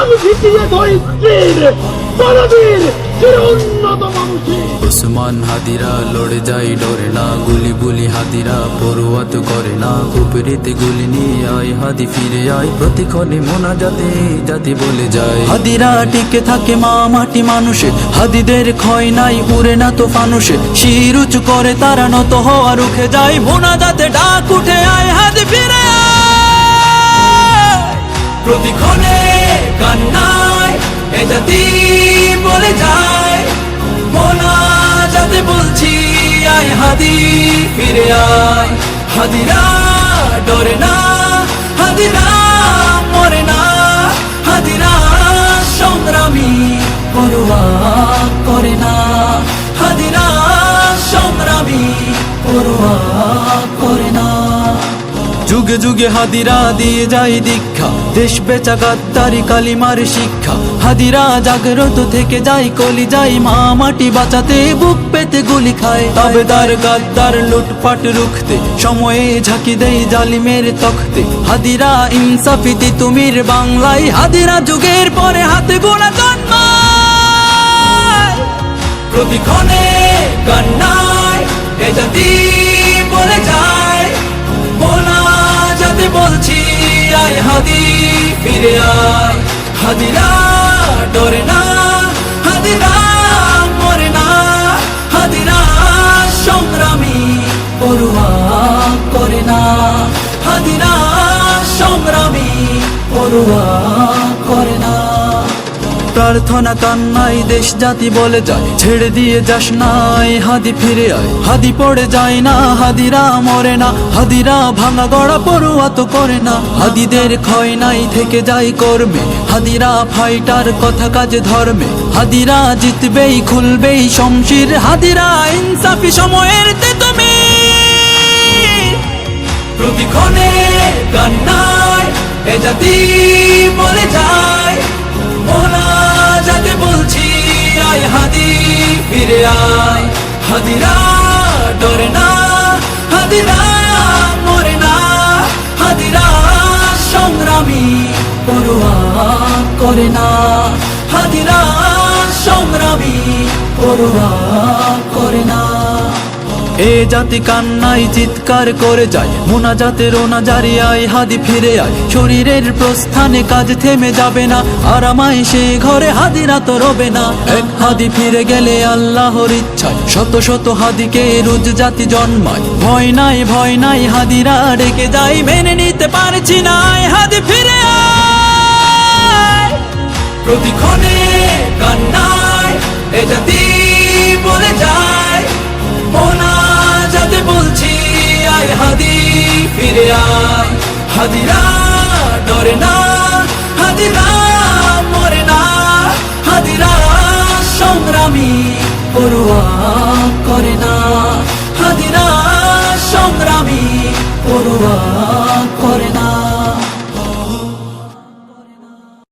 আমি ভিটিয়ে ধরি তীর বলবীর চির উন্নত মানুষের। ওসমান হাদিরা লড়ে যায় ডরে না, গুলি গুলি হাদিরা পরোয়াত করে না। উপরিতে গুলি নিয়ে আয় হাদি ফিরে আয়, প্রতিক্ষণে মোনাজাতে জাতি বলে যায়। হাদিরা টিকে থাকে মা মাটি মানুষে, হাদিদের ক্ষয় নাই উড়ে না তো ফানুষে। শির উঁচু করে তারা নত হওয়া রুখে যায়, মোনাজাতে ডাক উঠে আয় হাদি ফিরে আয়। প্রতিক্ষণে কান্নায় এ জাতি বলে যায়, মোনাজাতে বলছি আয় হাদি ফিরে আয়। হাদিরা ডরে না, হাদিরা মরে না, হাদিরা সংগ্রামী পরোয়া করে না, হাদিরা সংগ্রামী পরোয়া করে না। যুগে যুগে হাদিরা দিয়ে যায় দীক্ষা, দেশ বেচা গাদ্দারি কালিমার শিক্ষা। হাদিরা জাগ্রত থেকে যায় কলি যায়, মা মাটি বাঁচাতে বুক পেতে গুলি খায়। তাবেদার গাদ্দার লুটপাট রুখতে সময়ে ঝাঁকি দেয় জালিমের তখতে। হাদিরা ইনসাফিতি তুমির বাংলায়, হাদিরা যুগের পরে হাতে গোনা জন্মায়। প্রতিক্ষণে কান্নায় এ জাতি বলে যায়, মোনাজাতে বলছি আয় হাদি ফিরে আয়। হাদিরা ডরে না, হাদিরা মরে না, হাদিরা সংগ্রামী পরোয়া করে না, হাদিরা সংগ্রামী পরোয়া করে না। প্রার্থনা কান্নাই দেশ জাতি বলে যায়, ছেড়ে দিয়ে যাস নাই হাদি ফিরে আয়। হাদি পড়ে যায় না, হাদিরা মরে না, হাদিরা ভাঙা গড়া পড়ুয়া তো করে না। হাদিদের ক্ষয় নাই থেকে যায় কর্মে, হাদিরা ফাইটার কথা কাজে ধর্মে। হাদিরা জিতবেই খুলবেই শমশির, হাদিরা ইনসাফি সময়ের তুমি। প্রতিক্ষণে কান্নায় এ জাতি বলে যায়, মোনাজাতে বলছি আয় হাদি ফিরে আয়। হাদিরা ডরে না, হাদিরা মরে না, হাদিরা সংগ্রামী পরোয়া করে না, হাদিরা সংগ্রামী পরোয়া করে না। এ জাতি কান্নাই চিৎকার করে যায়, মোনাজাতে রোনা জারি আয় হাদি ফিরে আয়। শরীরের প্রস্থানে কাজ থেমে যাবে না, আরামায় সে ঘরে হাদিরা তো রবে না। এক হাদি ফিরে গেলে আল্লাহর ইচ্ছায় শত শত হাদিকে রোজ জাতি জন্মায়। ভয় নাই হাদিরা ডেকে যায়, মেনে নিতে পারছি না আয় হাদি ফিরে আয়। প্রতিক্ষণে কান্নায় এ জাতি বলে যায়, মোনাজাতে বলছি আয় হাদি ফিরে আয়। হাদিরা ডরে না, হাদিরা মরে না, হাদিরা সংগ্রামী পরোয়া করে না, হাদিরা সংগ্রামী পরোয়া করে